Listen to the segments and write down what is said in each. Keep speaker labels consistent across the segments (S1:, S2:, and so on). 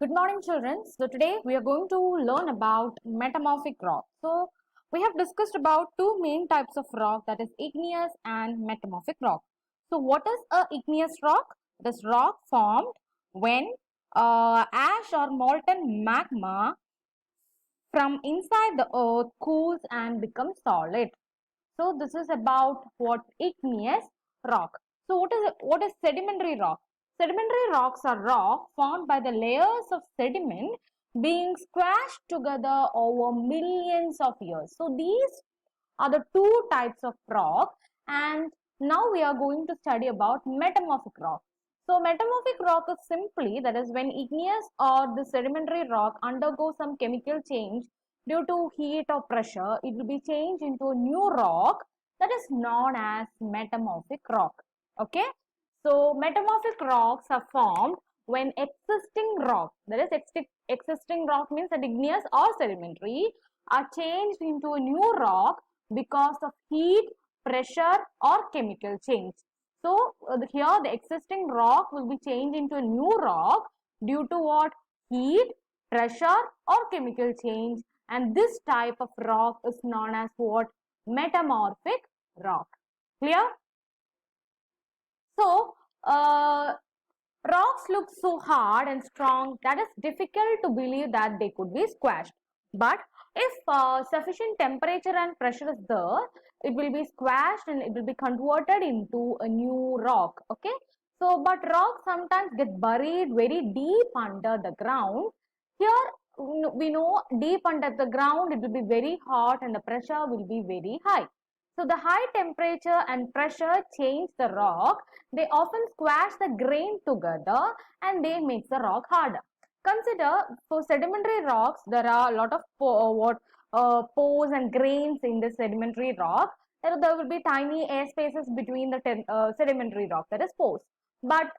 S1: Good morning, children. So today we are going to learn about metamorphic rock. So we have discussed about two main types of rock, that is igneous and metamorphic rock. So what is a igneous rock? This rock formed when ash or molten magma from inside the earth cools and becomes solid. So this is about what igneous rock. So what is sedimentary rock? Sedimentary rocks are rock formed by the layers of sediment being squashed together over millions of years. So these are the two types of rock, and now we are going to study about metamorphic rock. So metamorphic rock is simply, that is, when igneous or the sedimentary rock undergo some chemical change due to heat or pressure, it will be changed into a new rock that is known as metamorphic rock. Okay, so metamorphic rocks are formed when existing rock, that is existing rock means that igneous or sedimentary, are changed into a new rock because of heat, pressure or chemical change. So here the existing rock will be changed into a new rock due to what? Heat, pressure or chemical change, and this type of rock is known as what? Metamorphic rock. Clear? So rocks look so hard and strong that it's difficult to believe that they could be squashed. But if sufficient temperature and pressure is there, it will be squashed and it will be converted into a new rock. Okay. So, but rocks sometimes get buried very deep under the ground. Here we know deep under the ground it will be very hot and the pressure will be very high. So the high temperature and pressure change the rock. They often squash the grain together and they make the rock harder. Consider for sedimentary rocks, there are a lot of pores and grains in the sedimentary rock. There will be tiny air spaces between the sedimentary rock, that is pores. But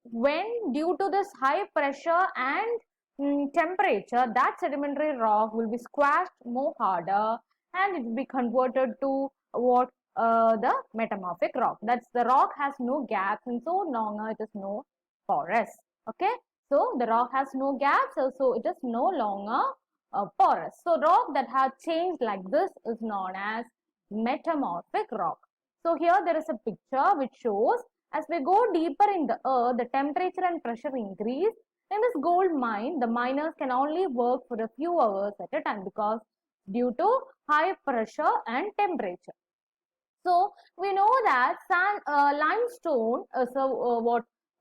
S1: when due to this high pressure and temperature, that sedimentary rock will be squashed more harder and it will be converted to what? The metamorphic rock. That's the rock has no gaps and so longer it is no porous. Okay, so the rock has no gaps, so it is no longer porous. So rock that have changed like this is known as metamorphic rock. So here there is a picture which shows as we go deeper in the earth, the temperature and pressure increase. In this gold mine, the miners can only work for a few hours at a time because due to high pressure and temperature. So we know that limestone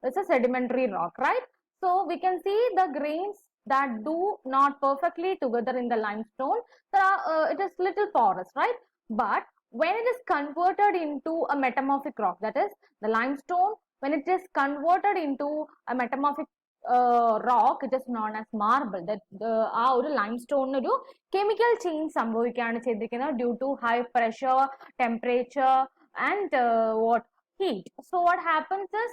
S1: is a sedimentary rock, right? So we can see the grains that do not perfectly together in the limestone. It is little porous, right? But when it is converted into a metamorphic rock, that is the limestone, when it is converted into a metamorphic rock, it is known as marble. That ആ ഒരു limestone ഒരു chemical change സംഭവിക്കുകയാണ് ചെയ്തിരിക്കുന്നത് due to high pressure, temperature and heat. So what happens is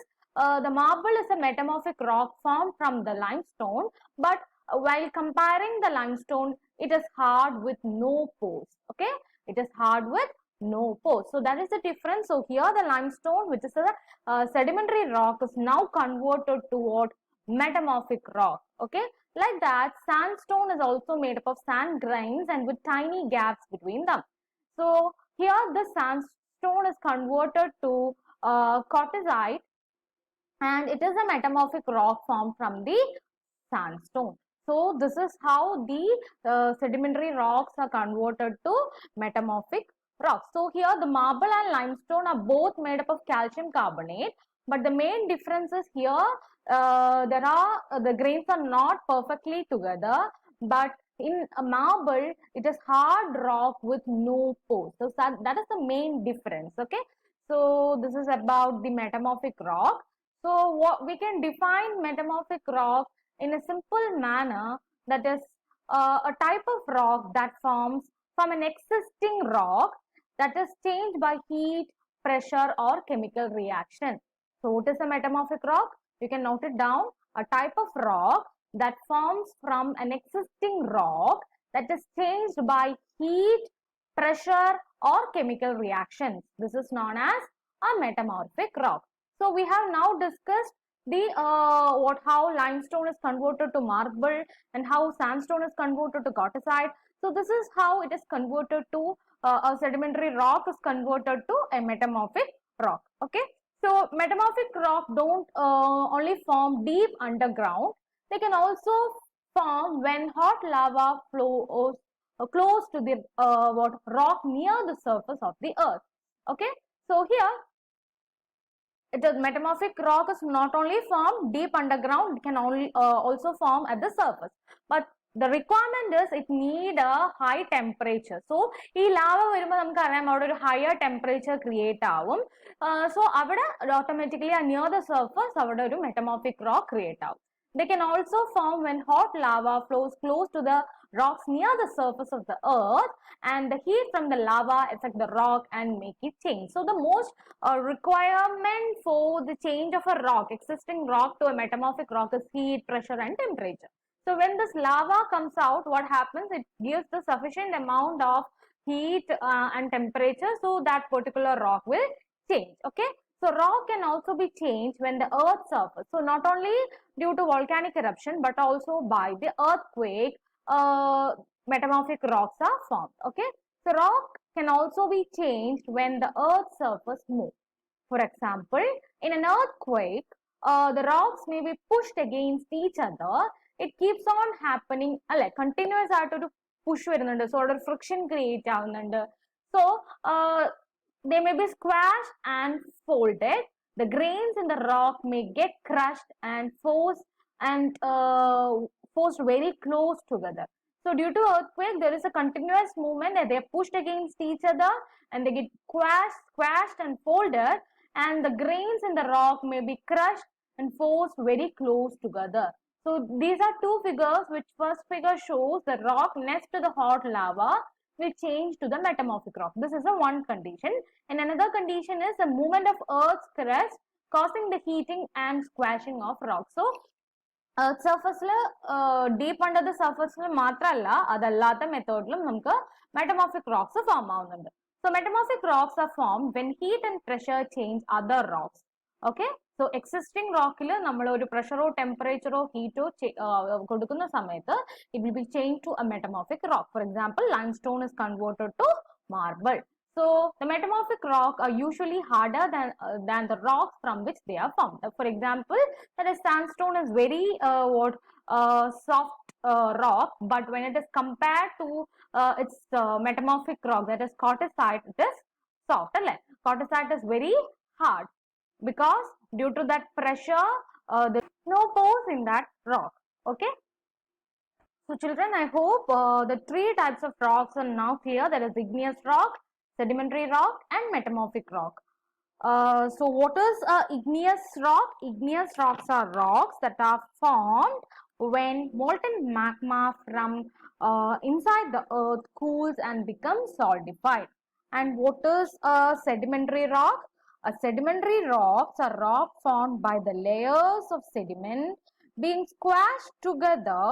S1: the marble is a metamorphic rock formed from the limestone, but while comparing the limestone, it is hard with no pores. Okay, it is hard with no pores. So that is the difference. So here the limestone, which is a sedimentary rock, is now converted to what? Metamorphic rock. Okay, like that sandstone is also made up of sand grains and with tiny gaps between them. So here the sandstone is converted to quartzite and it is a metamorphic rock formed from the sandstone. So this is how the sedimentary rocks are converted to metamorphic rocks. So here the marble and limestone are both made up of calcium carbonate, but the main difference is here the grains are not perfectly together, but in a marble it is hard rock with no pores. So that is the main difference. Okay, so this is about the metamorphic rock. So what we can define metamorphic rock in a simple manner, that is a type of rock that forms from an existing rock that is changed by heat, pressure or chemical reaction. So what is a metamorphic rock? You can note it down. A type of rock that forms from an existing rock that is changed by heat, pressure or chemical reactions. This is known as a metamorphic rock. So we have now discussed how limestone is converted to marble and how sandstone is converted to quartzite. So this is how it is converted to a sedimentary rock is converted to a metamorphic rock. Okay, so metamorphic rock don't only form deep underground, they can also form when hot lava flows close to the rock near the surface of the earth. Okay, so here the metamorphic rock is not only formed deep underground, it can only also form at the surface, but the requirement is it need a high temperature. So ഈ lava വരുമ്പോൾ നമുക്കറിയാം അവിടെ ഒരു higher temperature create ആവും. So അവിടെ automatically near the surface അവിടെ ഒരു metamorphic rock create ആവും. They can also form when hot lava flows close to the rocks near the surface of the earth, and the heat from the lava affect the rock and make it change. So the most requirement for the change of a rock, existing rock to a metamorphic rock, is heat, pressure and temperature. So when this lava comes out, what happens? It gives the sufficient amount of heat and temperature so that particular rock will change. Okay, so rock can also be changed when the earth surface, so not only due to volcanic eruption but also by the earthquake, metamorphic rocks are formed. Okay, so rock can also be changed when the earth surface moves. For example, in an earthquake, the rocks may be pushed against each other. It keeps on happening, continuous ആയിട്ടൊരു push വരുന്നുണ്ട്, so അവിടെ friction create ആവുന്നുണ്ട്. So they may be squashed and folded. The grains in the rock may get crushed and forced very close together. So due to earthquake, there is a continuous movement that they are pushed against each other and they get squashed and folded, and the grains in the rock may be crushed and forced very close together. So these are two figures, which first figure shows the rock next to the hot lava will change to the metamorphic rock. This is a one condition, and another condition is the movement of earth's crust causing the heating and squashing of rock. So earth surface deep under the surface മാത്രമല്ല അതല്ലാത്ത മെത്തേഡിലും നമുക്ക് metamorphic rocks form ആവുന്നുണ്ട്. So metamorphic rocks are formed when heat and pressure change other rocks. Okay, so existing rockil നമ്മൾ ഒരു പ്രഷറോ ടെമ്പറേച്ചറോ ഹീറ്റോ കൊടുക്കുന്ന സമയത്ത് it will be changed to a metamorphic rock. For example, limestone is converted to marble. So the metamorphic rock are usually harder than the rocks from which they are formed. For example, that is sandstone is very soft rock, but when it is compared to its metamorphic rock, that is quartzite, it is soft. Quartzite is very hard because due to that pressure, there is no pores in that rock. Okay. So children, I hope the three types of rocks are now clear. There is igneous rock, sedimentary rock and metamorphic rock. So what is igneous rock? Igneous rocks are rocks that are formed when molten magma from inside the earth cools and becomes solidified. And what is a sedimentary rock? A sedimentary rocks are rocks formed by the layers of sediment being squashed together,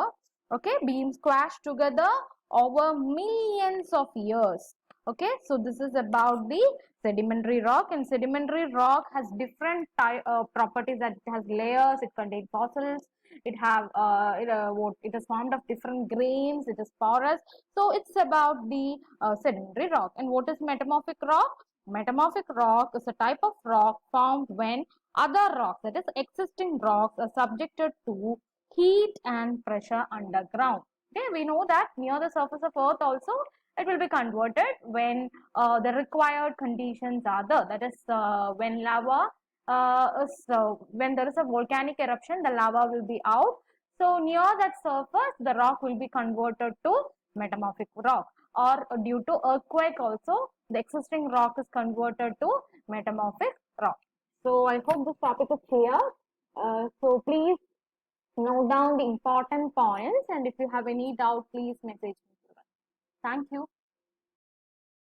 S1: okay, being squashed together over millions of years. Okay, so this is about the sedimentary rock, and sedimentary rock has different properties, that it has layers, it contains fossils, it is formed of different grains, it is porous. So it's about the sedimentary rock. And what is metamorphic rock? Metamorphic rock is a type of rock formed when other rocks, that is existing rocks, are subjected to heat and pressure underground. Okay, we know that near the surface of earth also it will be converted when the required conditions are there. That is when lava when there is a volcanic eruption, the lava will be out. So near that surface, the rock will be converted to metamorphic rock, or due to earthquake also, the existing rock is converted to metamorphic rock. So I hope this topic is clear. So please note down the important points, and if you have any doubt, please message me. Thank you.